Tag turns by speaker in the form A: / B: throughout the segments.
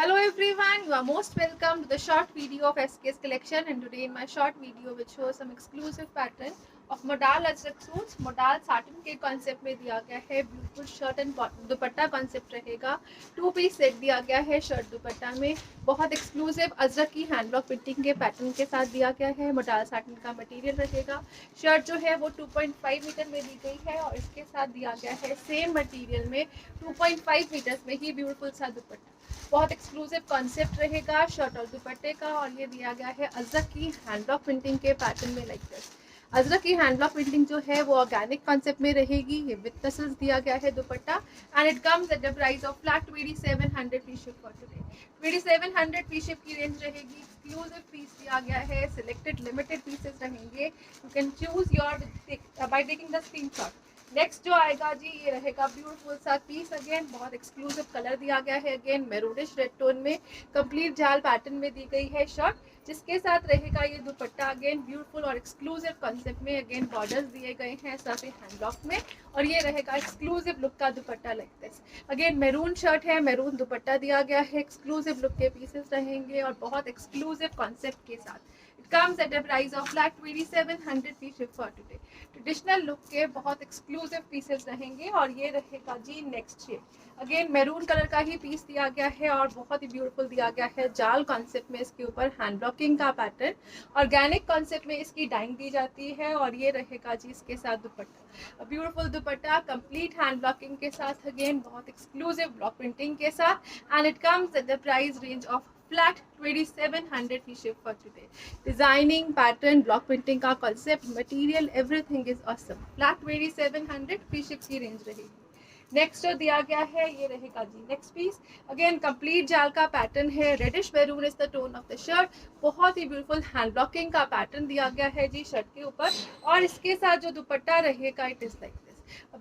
A: Hello everyone, you are most welcome to the short video of SK's collection, and today in my short video which shows some exclusive pattern of modal Ajrak suits modal satin के concept में दिया गया है। Beautiful shirt and dupatta concept रहेगा। 2 piece set दिया गया है shirt दुपट्टा में। बहुत एक्सक्लूसिव अजरक की हैंड ब्लॉक प्रिंटिंग के पैटर्न के साथ दिया गया है। modal satin का मटेरियल रहेगा। शर्ट जो है वो 2.5 मीटर में दी गई है और इसके साथ दिया गया है सेम मटेरियल में 2.5 मीटर्स में ही ब्यूटीफुल सा दुपट्टा। बहुत एक्सक्लूसिव कॉन्सेप्ट रहेगा शर्ट और दुपट्टे का, और ये दिया गया है अजरक की हैंड ब्लॉक प्रिंटिंग के पैटर्न में लाइक दिस। अजरक की हैंड ब्लॉक प्रिंटिंग जो है वो ऑर्गेनिक कॉन्सेप्ट में रहेगी। ये विद टसल्स दिया गया है दुपट्टा and it comes at the price of flat 2700 free ship for today. 2700 free ship की रेंज रहेगी। एक्सक्लूसिव पीस दिया गया है, सिलेक्टेड लिमिटेड पीसेस रहेंगे। You can choose your by taking the screenshot. Next जो आएगा जी ये रहेगा ब्यूटीफुल सा पीस। अगेन बहुत एक्सक्लूसिव कलर दिया गया है, अगेन मैरूनिश रेड टोन में कंप्लीट जाल पैटर्न में दी गई है शर्ट, जिसके साथ रहेगा ये दुपट्टा। अगेन ब्यूटीफुल और एक्सक्लूसिव कॉन्सेप्ट में अगेन बॉर्डर्स दिए गए हैं साथ ही हैंड ब्लॉक में, और ये रहेगा एक्सक्लूसिव लुक का दुपट्टा like this. Again maroon shirt है, मैरून दुपट्टा दिया गया है, एक्सक्लूसिव लुक के पीसेस रहेंगे और बहुत एक्सक्लूसिव कॉन्सेप्ट के साथ। comes at a price of flat 2700 free ship for today। Traditional look के बहुत एक्सक्लूसिव पीसेस रहेंगे और ये रहेगा जी next shade. Again maroon colour का ही पीस दिया गया है और बहुत ही ब्यूटीफुल दिया गया है जाल कॉन्सेप्ट में। इसके ऊपर हैंड ब्लॉकिंग का पैटर्न, ऑर्गेनिक कॉन्सेप्ट में इसकी डाइंग दी जाती है, और ये रहेगा जी इसके साथ dupatta. Beautiful dupatta complete hand blocking के साथ, अगेन बहुत एक्सक्लूसिव ब्लॉक प्रिंटिंग के साथ, and it comes at the price range of flat 2700 free ship for today। Designing pattern block printing का concept material everything is awesome. Flat 2700 free ship की range रहेगी। Next जो दिया गया है ये रहेगा जी नेक्स्ट पीस। अगेन कंप्लीट जाल का पैटर्न है, reddish maroon is the tone of the shirt. बहुत ही ब्यूटीफुल हैंड ब्लॉकिंग का पैटर्न दिया गया है जी शर्ट के ऊपर, और इसके साथ जो दुपट्टा रहेगा it is like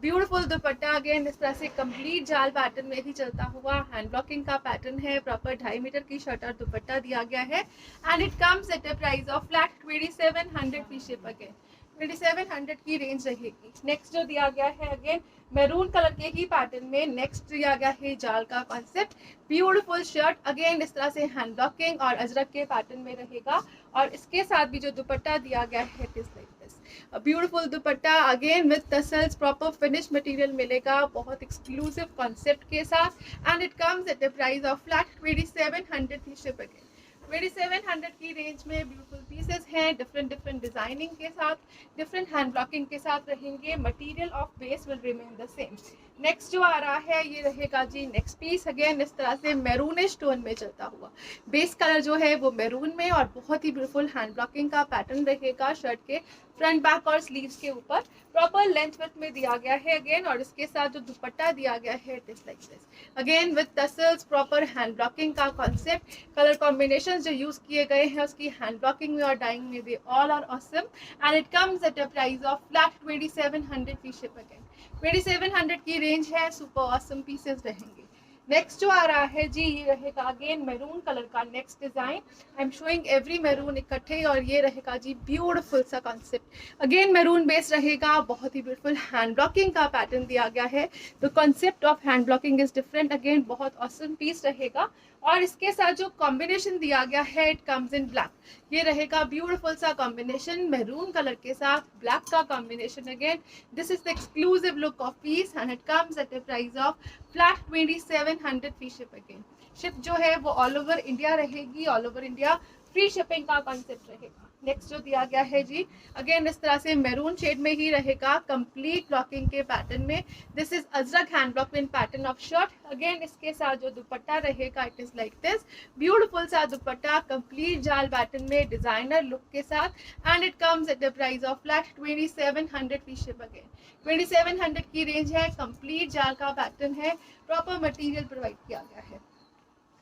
A: beautiful dupatta. Again इस तरह से कंप्लीट जाल पैटर्न में ही चलता हुआ हैंड ब्लॉकिंग का पैटर्न है। प्रॉपर 2.5 मीटर की शर्ट और दुपट्टा दिया गया है and it comes at a price of flat 2700 free ship. Again 2700 की रेंज रहेगी। नेक्स्ट जो दिया गया है अगेन मैरून कलर के ही पैटर्न में नेक्स्ट दिया गया है जाल का कॉन्सेप्ट। ब्यूटीफुल शर्ट, अगेन इस तरह से हैंड ब्लॉकिंग और अजरक के पैटर्न में रहेगा, और इसके साथ भी जो दुपट्टा दिया गया है it is like this. Beautiful dupatta again with tassels, proper finish material मिलेगा बहुत एक्सक्लूसिव कॉन्सेप्ट के साथ, and it comes at the price of flat 2700 free ship. Again 2700 की रेंज में ब्यूटीफुल पीसेस हैं, डिफरेंट डिजाइनिंग के साथ, डिफरेंट हैंड ब्लॉकिंग के साथ रहेंगे। Material of base will remain the same. Next जो आ रहा है ये रहेगा जी नेक्स्ट पीस। अगेन इस तरह से मैरूनिश टोन में चलता हुआ बेस कलर जो है वो मैरून में, और बहुत ही ब्यूटीफुल हैंड ब्लॉकिंग का पैटर्न रहेगा शर्ट के फ्रंट बैक और स्लीव्स के ऊपर। प्रॉपर लेंथ विड्थ में दिया गया है अगेन, और इसके साथ जो दुपट्टा दिया गया है it is like this. Again with tassels, proper hand blocking का कॉन्सेप्ट। कलर कॉम्बिनेशन जो यूज किए गए हैं उसकी हैंड ब्लॉकिंग में और डाइंग में भी all are awesome, and it comes at a price of flat 2700 free ship. Again 2700 की रेंज है, सुपर ऑसम पीसेस रहेंगे। नेक्स्ट जो आ रहा है जी ये रहेगा अगेन मैरून कलर का next design. I am showing every maroon इकट्ठे, और ये रहेगा जी ब्यूटीफुल सा कॉन्सेप्ट। अगेन मैरून बेस रहेगा, बहुत ही ब्यूटीफुल हैंड ब्लॉकिंग का पैटर्न दिया गया है। The concept of hand blocking is different. Again बहुत ऑसम पीस रहेगा, और इसके साथ जो कॉम्बिनेशन दिया गया है इट कम्स इन ब्लैक। ये रहेगा ब्यूटीफुल सा कॉम्बिनेशन, मैरून कलर के साथ ब्लैक का combination. Again this is the exclusive look of peace and it comes at a price of flat 2700 free ship. Again ship जो है वो ऑल ओवर इंडिया रहेगी, all over India free shipping का concept रहेगा। Next जो दिया गया है जी अगेन इस तरह से मैरून शेड में ही रहेगा कंप्लीट ब्लॉकिंग के पैटर्न में। This is Ajrak hand block in pattern of shirt. Again इसके साथ जो दुपट्टा रहेगा it is like this. Beautiful सा दुपट्टा कंप्लीट जाल पैटर्न में डिजाइनर लुक के साथ, and it comes at the price of flat 2700 free ship. Again 2700 की रेंज है, कंप्लीट जाल का पैटर्न है, प्रॉपर मटेरियल प्रोवाइड किया गया है।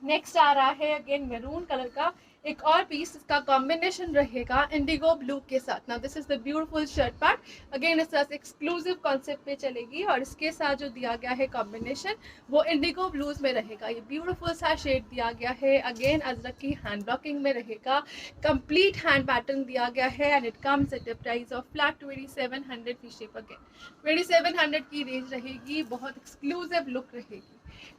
A: नेक्स्ट आ रहा है अगेन मैरून कलर का एक और पीस, इसका कॉम्बिनेशन रहेगा इंडिगो ब्लू के साथ। Now this is the beautiful shirt part. Again इस तरह से एक्सक्लूसिव कॉन्सेप्ट पे चलेगी, और इसके साथ जो दिया गया है कॉम्बिनेशन वो इंडिगो ब्लूज में रहेगा। ये ब्यूटीफुल सा शेड दिया गया है, अगेन अजरक की हैंड ब्लॉकिंग में रहेगा, कंप्लीट हैंड पैटर्न दिया गया है, and it comes at the price of flat 2700 free ship. Again 2700 की रेंज रहेगी, बहुत एक्सक्लूसिव लुक रहेगी।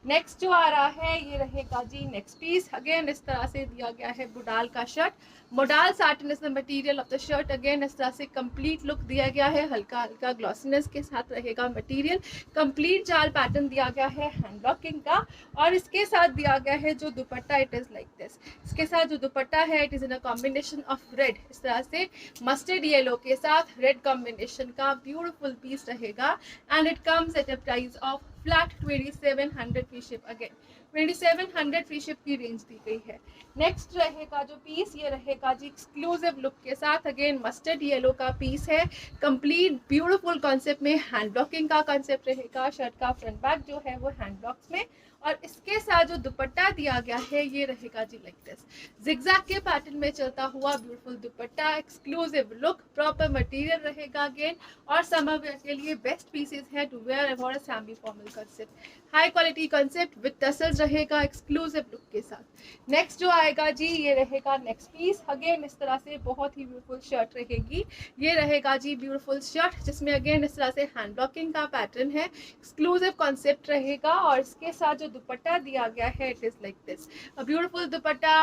A: नेक्स्ट जो आ रहा है ये रहेगा जी नेक्स्ट पीस। अगेन इस तरह से दिया गया है मोडाल का shirt. Modal satin is the material of the shirt. Again इस तरह से कंप्लीट लुक दिया गया है, हल्का हल्का ग्लॉसीनेस के साथ रहेगा मटेरियल। कंप्लीट जाल पैटर्न दिया गया है हैंड वर्किंग का, और इसके साथ दिया गया है जो dupatta, it is like this. इसके साथ जो दुपट्टा है it is in a combination of red, इस तरह से मस्टर्ड येलो के साथ रेड कॉम्बिनेशन का ब्यूटीफुल पीस रहेगा। And it comes at a price of flat 2700 free ship. Again 2700 free ship की रेंज दी गई है। नेक्स्ट रहेगा जो पीस ये रहेगा जी एक्सक्लूसिव लुक के साथ। अगेन मस्टर्ड येलो का पीस है, कंप्लीट ब्यूटीफुल कॉन्सेप्ट में हैंड ब्लॉकिंग का कॉन्सेप्ट रहेगा। शर्ट का फ्रंट बैक जो है वो हैंड ब्लॉक्स में, और इसके साथ जो दुपट्टा दिया गया है ये रहेगा जी लाइक दिस, जिगजैग के पैटर्न में चलता हुआ beautiful dupatta, exclusive look, proper material रहेगा अगेन, और समर वेयर के लिए बेस्ट पीसेस है to wear for a semi formal concept. High quality concept with tassels रहेगा एक्सक्लूसिव लुक के साथ। नेक्स्ट जो आएगा जी ये रहेगा नेक्स्ट पीस। अगेन इस तरह से बहुत ही ब्यूटीफुल शर्ट रहेगी। ये रहेगा जी ब्यूटीफुल शर्ट जिसमें अगेन इस तरह से हैंड ब्लॉकिंग का पैटर्न है, एक्सक्लूसिव कॉन्सेप्ट रहेगा, और इसके साथ जो दुपट्टा दिया गया है it is like this, a beautiful dupatta,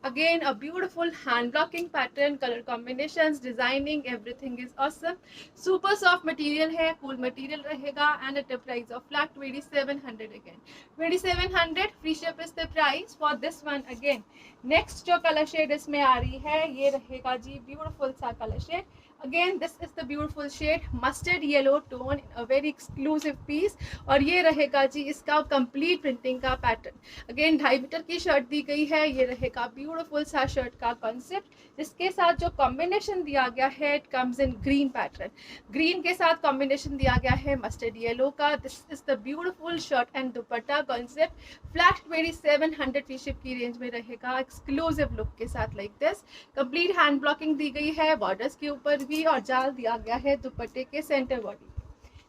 A: again a beautiful hand blocking pattern, colour combinations, designing, everything is awesome. Super soft material है, कूल मटेरियल रहेगा, and at a price of flat 2700। Again 2700 free ship is the price for this one. Again next जो colour shade इसमें आ रही है ये रहेगा जी ब्यूटीफुल सा colour shade. Again this is the beautiful shade mustard yellow tone in a very exclusive piece, और ये रहेगा जी इसका कंप्लीट प्रिंटिंग का पैटर्न। अगेन 2.5 मीटर की शर्ट दी गई है। ये रहेगा ब्यूटीफुल सा शर्ट का कॉन्सेप्ट, जिसके साथ जो कॉम्बिनेशन दिया गया है it comes in green pattern. Green के साथ कॉम्बिनेशन दिया गया है मस्टर्ड येलो का। This is the beautiful shirt and dupatta concept. Flat 2700 free ship की रेंज में रहेगा, एक्सक्लूसिव लुक के साथ like this. Complete hand blocking दी गई है बॉर्डर्स के ऊपर भी, और जाल दिया गया है दुपट्टे के सेंटर बॉडी।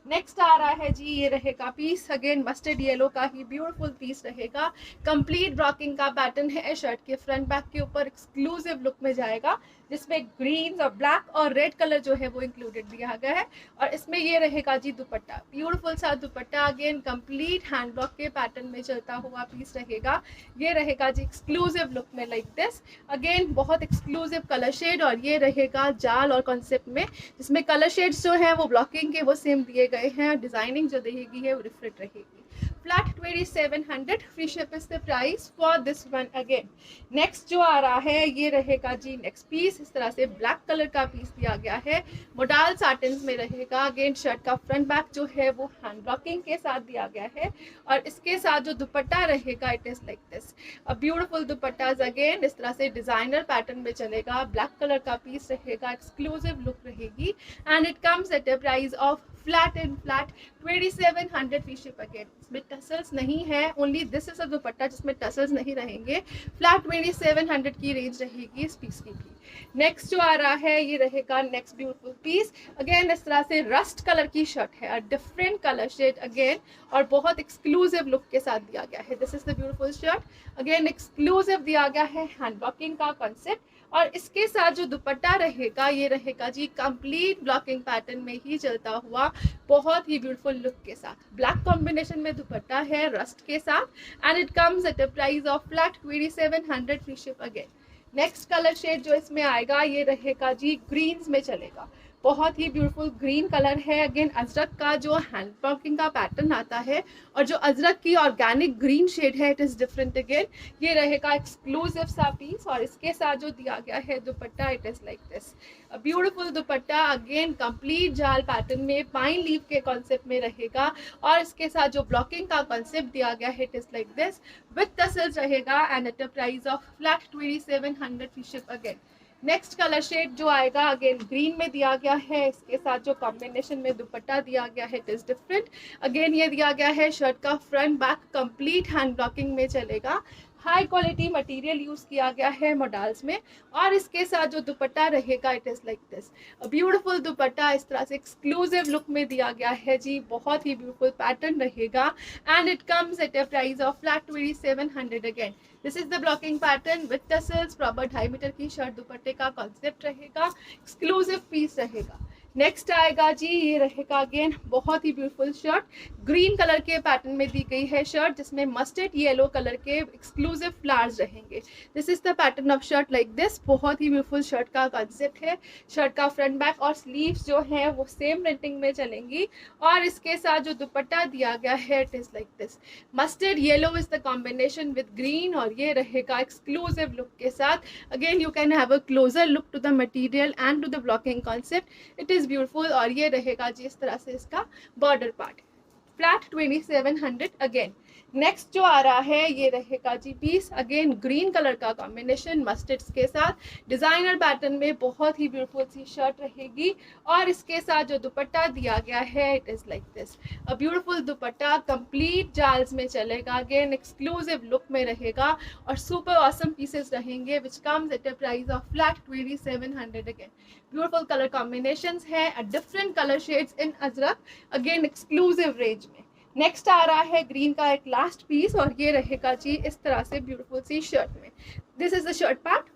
A: नेक्स्ट आ रहा है जी ये रहेगा पीस। अगेन मस्टर्ड येलो का ही ब्यूटीफुल पीस रहेगा। कंप्लीट ब्लॉकिंग का पैटर्न है शर्ट के फ्रंट बैक के ऊपर, एक्सक्लूसिव लुक में जाएगा, जिसमें ग्रीन और ब्लैक और रेड कलर जो है वो इंक्लूडेड दिया गया है। और इसमें ये रहेगा जी दुपट्टा, ब्यूटीफुल सा दुपट्टा, अगेन कंप्लीट हैंड ब्लॉक के पैटर्न में चलता हुआ पीस रहेगा। ये रहेगा जी एक्सक्लूसिव लुक में लाइक दिस। अगेन बहुत एक्सक्लूसिव कलर शेड, और ये रहेगा जाल और कॉन्सेप्ट में, जिसमें कलर शेड्स जो है वो ब्लॉकिंग के वो सेम दिए गए हैं, डिजाइनिंग जो रहेगी है वो डिफरेंट रहेगी। Flat 2700 free ship is the price for this one. Again next जो आ रहा है ये रहेगा जी नेक्स्ट पीस। इस तरह से ब्लैक कलर का पीस दिया गया है, मोडाल साटन में रहेगा। अगेन शर्ट का फ्रंट बैक जो है वो हैंड ब्लॉकिंग के साथ दिया गया है, और इसके साथ जो दुपट्टा रहेगा it is like this, a beautiful dupatta. Again इस तरह से डिजाइनर पैटर्न में चलेगा, ब्लैक कलर का पीस रहेगा, एक्सक्लूसिव लुक रहेगी, and it comes at a price of flat 2700 free ship. Again इसमें टसल्स नहीं है, ओनली दिस इज अ दुपट्टा जिसमें टसल्स नहीं रहेंगे। फ्लैट 2700 की रेंज रहेगी इस पीस की भी। नेक्स्ट जो आ रहा है ये रहेगा नेक्स्ट ब्यूटीफुल पीस। अगेन इस तरह से रस्ट कलर की शर्ट है, डिफरेंट कलर शेड अगेन, और बहुत एक्सक्लूसिव लुक के साथ दिया गया है। This is the beautiful shirt, again exclusive दिया गया है हैंड ब्लॉकिंग का कॉन्सेप्ट, और इसके साथ जो दुपट्टा रहेगा ये रहेगा जी कंप्लीट ब्लॉकिंग पैटर्न में ही चलता हुआ बहुत ही ब्यूटीफुल लुक के साथ। ब्लैक कॉम्बिनेशन में दुपट्टा है रस्ट के साथ, and it comes at a price of flat 2700 free ship. Again next colour shade जो इसमें आएगा ये रहेगा जी ग्रीन्स में चलेगा, बहुत ही ब्यूटीफुल ग्रीन कलर है। अगेन अजरक का जो हैंड ब्लॉकिंग का पैटर्न आता है, और जो अजरक की ऑर्गेनिक ग्रीन शेड है इट इज डिफरेंट। अगेन ये रहेगा एक्सक्लूसिव सा पीस, और इसके साथ जो दिया गया है दुपट्टा it is like this, beautiful dupatta. Again complete जाल पैटर्न में पाइन लीफ के कॉन्सेप्ट में रहेगा, और इसके साथ जो ब्लॉकिंग का कॉन्सेप्ट दिया गया है it is like this, with tassels रहेगा, and at a price of flat 2700 free ship. Again next colour shade जो आएगा अगेन ग्रीन में दिया गया है, इसके साथ जो कॉम्बिनेशन में दुपट्टा दिया गया है इट इज डिफरेंट। अगेन ये दिया गया है शर्ट का front back complete hand blocking में चलेगा, हाई क्वालिटी मटेरियल यूज किया गया है मॉडल्स में, और इसके साथ जो दुपट्टा रहेगा it is like this, beautiful दुपट्टा इस तरह से एक्सक्लूसिव लुक में दिया गया है जी, बहुत ही ब्यूटीफुल पैटर्न रहेगा, and it comes at a price of flat 2700। Again this is the blocking pattern with tassels, proper 2.5 metre की शर्ट दुपट्टे का कॉन्सेप्ट रहेगा, एक्सक्लूसिव पीस रहेगा। नेक्स्ट आएगा जी, ये रहेगा अगेन बहुत ही ब्यूटीफुल शर्ट, ग्रीन कलर के पैटर्न में दी गई है शर्ट, जिसमें मस्टर्ड येलो कलर के एक्सक्लूसिव फ्लावर्स रहेंगे। This is the pattern of shirt like this. बहुत ही ब्यूटीफुल शर्ट का कॉन्सेप्ट है। शर्ट का फ्रंट बैक और स्लीव्स जो है वो सेम प्रिंटिंग में चलेंगी, और इसके साथ जो दुपट्टा दिया गया है it is like this. Mustard yellow is the combination with green, और ये रहेगा एक्सक्लूसिव लुक के साथ। Again you can have a closer look to the material and to the blocking concept. It is beautiful. और ये रहेगा जी इस तरह से इसका border part. Flat 2700 again. Next जो आ रहा है ये रहेगा जी पीस, अगेन ग्रीन कलर का कॉम्बिनेशन मस्टर्ड्स के साथ, डिजाइनर पैटर्न में बहुत ही ब्यूटीफुल सी शर्ट रहेगी। और इसके साथ जो दुपट्टा दिया गया है it is like this, a beautiful dupatta complete जाल्स में चलेगा, अगेन एक्सक्लूसिव लुक में रहेगा, और सुपर ऑसम पीसेस रहेंगे which comes at a price of flat 2700 again. Beautiful colour combinations हैं, different colour shades in ajrak, again exclusive range में। Next आ रहा है ग्रीन का एक लास्ट पीस, और ये रहेगा जी इस तरह से ब्यूटीफुल सी शर्ट में। This is the shirt part.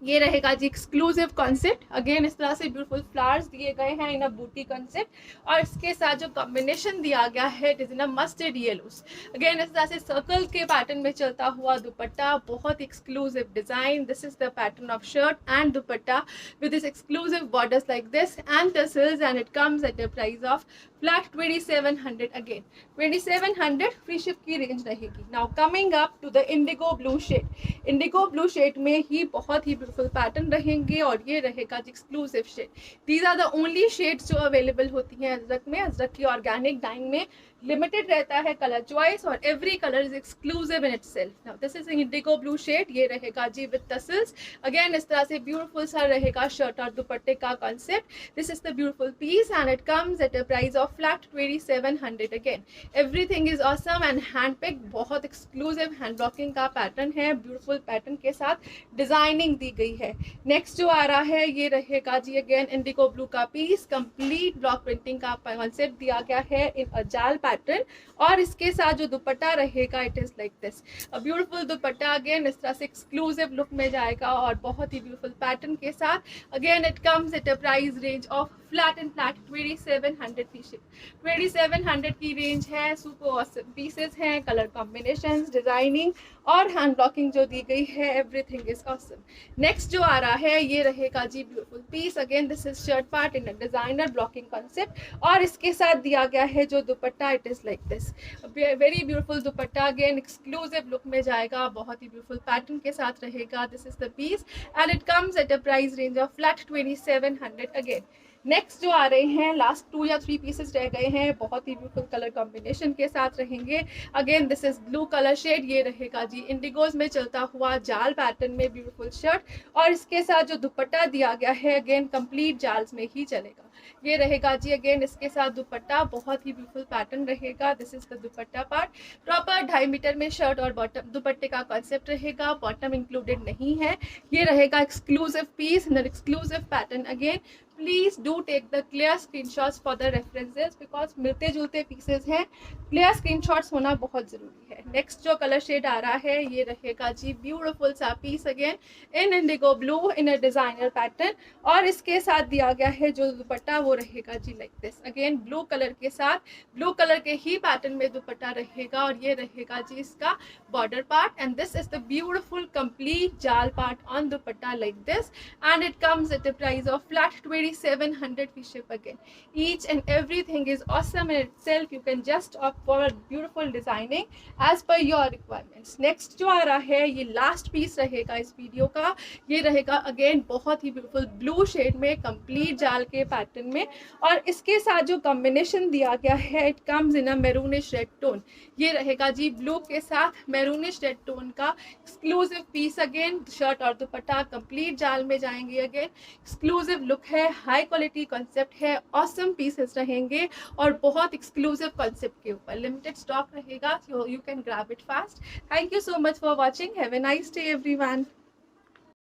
A: ये रहेगा जी एक्सक्लूसिव कॉन्सेप्ट, अगेन इस तरह से ब्यूटीफुल फ्लावर्स दिए गए हैं इन अ बूटी कॉन्सेप्ट, और इसके साथ जो कॉम्बिनेशन दिया गया है it is in a mustard yellows. Again इस तरह से सर्कल के पैटर्न में चलता हुआ दुपट्टा, बहुत exclusive design. This is the pattern of shirt and dupatta with this exclusive borders like this and tassels, and it comes at the price of flat 2700 again. 2700 free ship की range रहेगी। Now coming up to the indigo blue shade. Indigo blue shade में ही बहुत ही beautiful pattern रहेंगे, और ये रहेगा exclusive shade. These are the only shades जो अवेलेबल होती हैं अजरक में। अजरक की ऑर्गेनिक डाइंग में लिमिटेड रहता है कलर चॉइस, और every colour is exclusive in itself. Now this is indigo blue shade, ये रहेगा जी विद टसल्स। अगेन इस तरह से ब्यूटीफुल सा रहेगा शर्ट और दुपट्टे का concept. This is the beautiful piece and it comes at a price of flat 2700 again. Everything is awesome and hand pick, बहुत एक्सक्लूसिव हैंड ब्लॉकिंग का पैटर्न है, ब्यूटीफुल पैटर्न के साथ डिजाइनिंग दी गई है। नेक्स्ट जो आ रहा है ये रहेगा जी अगेन इंडिगो ब्लू का पीस, कंप्लीट ब्लॉक प्रिंटिंग का कॉन्सेप्ट दिया गया है इन अ जाल पैटर्न, और इसके साथ जो दुपट्टा रहेगा it is like this, a beautiful dupatta, again इस तरह से एक्सक्लूसिव लुक में जाएगा और बहुत ही ब्यूटीफुल पैटर्न के साथ। Again it comes at a price range of flat and flat 2700 pieces. 2700 की रेंज है। सुपर ऑसम पीसेस हैं, कलर कॉम्बिनेशंस, डिजाइनिंग और हैंड ब्लॉकिंग जो दी गई है, एवरीथिंग इज ऑसम। नेक्स्ट जो आ रहा है ये रहेगा जी beautiful piece, again this is shirt part in a designer blocking concept, और इसके साथ दिया गया है जो dupatta it is like this, very beautiful dupatta, again exclusive look में जाएगा, बहुत ही ब्यूटीफुल पैटर्न के साथ रहेगा। This is the piece and it comes at a price range of flat 2700 again. Next जो आ रहे हैं लास्ट 2 या 3 पीसेस रह गए हैं, बहुत ही ब्यूटीफुल कलर कॉम्बिनेशन के साथ रहेंगे। Again this is blue colour shade, ये रहेगा जी इंडिगोज में चलता हुआ जाल पैटर्न में ब्यूटीफुल शर्ट, और इसके साथ जो दुपट्टा दिया गया है अगेन कंप्लीट जाल्स में ही चलेगा। ये रहेगा जी अगेन इसके साथ दुपट्टा, बहुत ही ब्यूटीफुल पैटर्न रहेगा। This is the dupatta part, proper 2.5 metre में शर्ट और बॉटम दुपट्टे का कॉन्सेप्ट रहेगा, बॉटम इंक्लूडेड नहीं है। ये रहेगा exclusive piece in exclusive pattern. Again please do take the clear screenshots for the references, because मिलते जुलते पीसेस हैं, क्लियर स्क्रीनशॉट्स होना बहुत जरूरी है। नेक्स्ट जो कलर शेड आ रहा है ये रहेगा जी ब्यूटीफुल सा piece, again in indigo blue in a designer pattern, और इसके साथ दिया गया है जो दुपट्टा वो रहेगा जी like this, again blue colour के साथ, ब्लू कलर के ही पैटर्न में दुपट्टा रहेगा, और ये रहेगा जी इसका border part, and this is the beautiful complete जाल part on dupatta like this, and it comes at the price of flat 2700 we ship again. Each and everything is awesome in itself. You can just opt for a beautiful designing as per your requirements. Next जो आ रहा है ये last piece रहेगा इस video का, ये रहेगा अगेन बहुत ही ब्यूटीफुल ब्लू शेड में कंप्लीट जाल के पैटर्न में, और इसके साथ जो कॉम्बिनेशन दिया गया है it comes in a maroonish red tone. ये रहेगा जी ब्लू के साथ मैरूनिश रेड टोन का एक्सक्लूसिव पीस, अगेन शर्ट और दुपट्टा कंप्लीट जाल में जाएंगे, अगेन एक्सक्लूसिव लुक है, हाई क्वालिटी कॉन्सेप्ट है, ऑसम पीसेस रहेंगे, और बहुत एक्सक्लूसिव कॉन्सेप्ट के ऊपर लिमिटेड स्टॉक रहेगा, so you can grab it fast. Thank you so much for watching, have a nice day everyone.